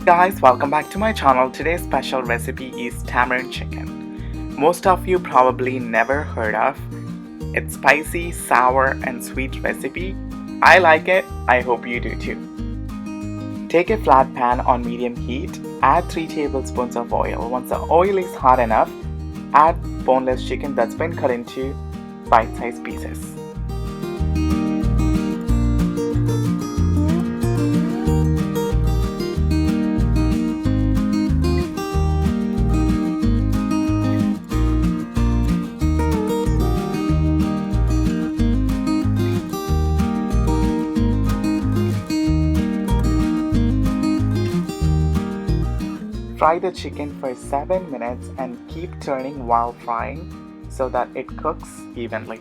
Guys, welcome back to my channel. Today's special recipe is tamarind chicken. Most of you probably never heard of. It's spicy, sour and sweet recipe. I like it. I hope you do too. Take a flat pan on medium heat. Add 3 tablespoons of oil. Once the oil is hot enough, add boneless chicken that's been cut into bite-sized pieces. Fry the chicken for 7 minutes and keep turning while frying so that it cooks evenly.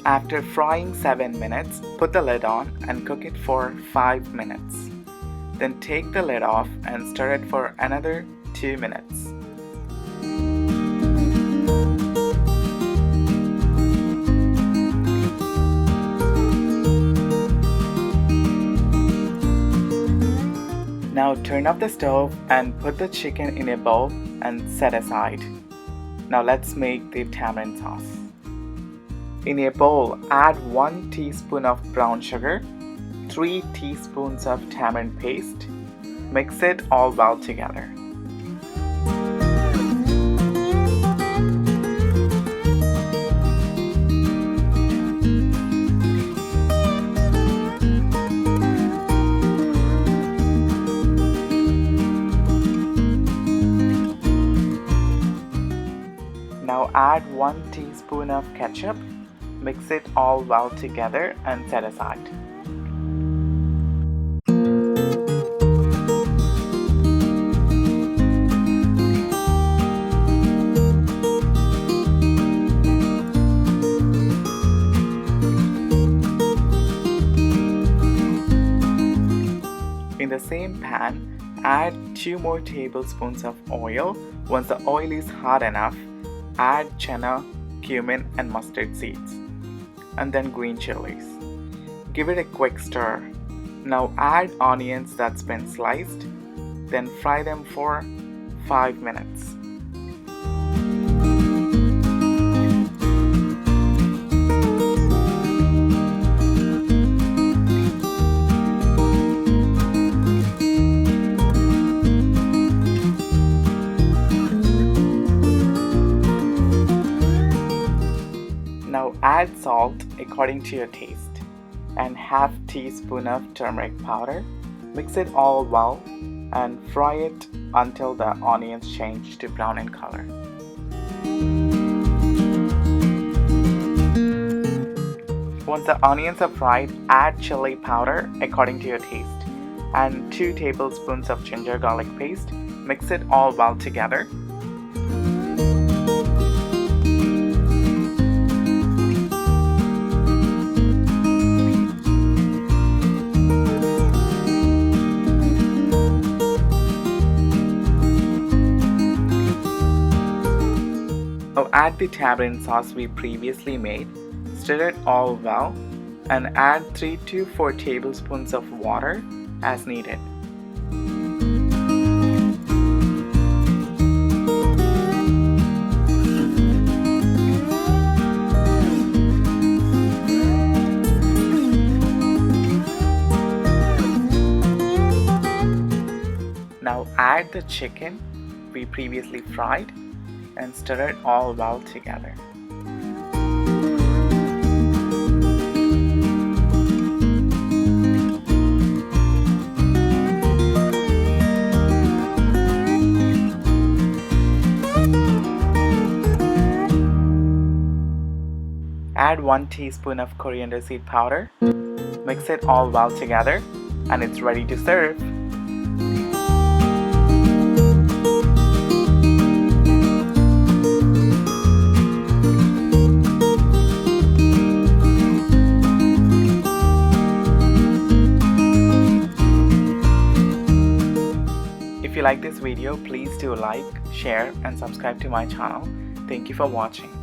After frying 7 minutes, put the lid on and cook it for 5 minutes. Then take the lid off and stir it for another 2 minutes. Now turn off the stove and put the chicken in a bowl and set aside. Now let's make the tamarind sauce. In a bowl, add 1 teaspoon of brown sugar, 3 teaspoons of tamarind paste. Mix it all well together. Now add 1 teaspoon of ketchup. Mix it all well together and set aside. In the same pan, add 2 more tablespoons of oil. Once the oil is hot enough, add chana, cumin and mustard seeds, and then green chillies. Give it a quick stir. Now add onions that's been sliced, then fry them for 5 minutes. Now add salt according to your taste and half teaspoon of turmeric powder. Mix it all well and fry it until the onions change to brown in color. Once the onions are fried, add chili powder according to your taste and 2 tablespoons of ginger garlic paste. Mix it all well together. Now add the tamarind sauce we previously made, stir it all well, and add 3 to 4 tablespoons of water as needed. Now add the chicken we previously fried and stir it all well together. Add 1 teaspoon of coriander seed powder. Mix it all well together and it's ready to serve. you like this video, please do like, share and subscribe to my channel. Thank you for watching.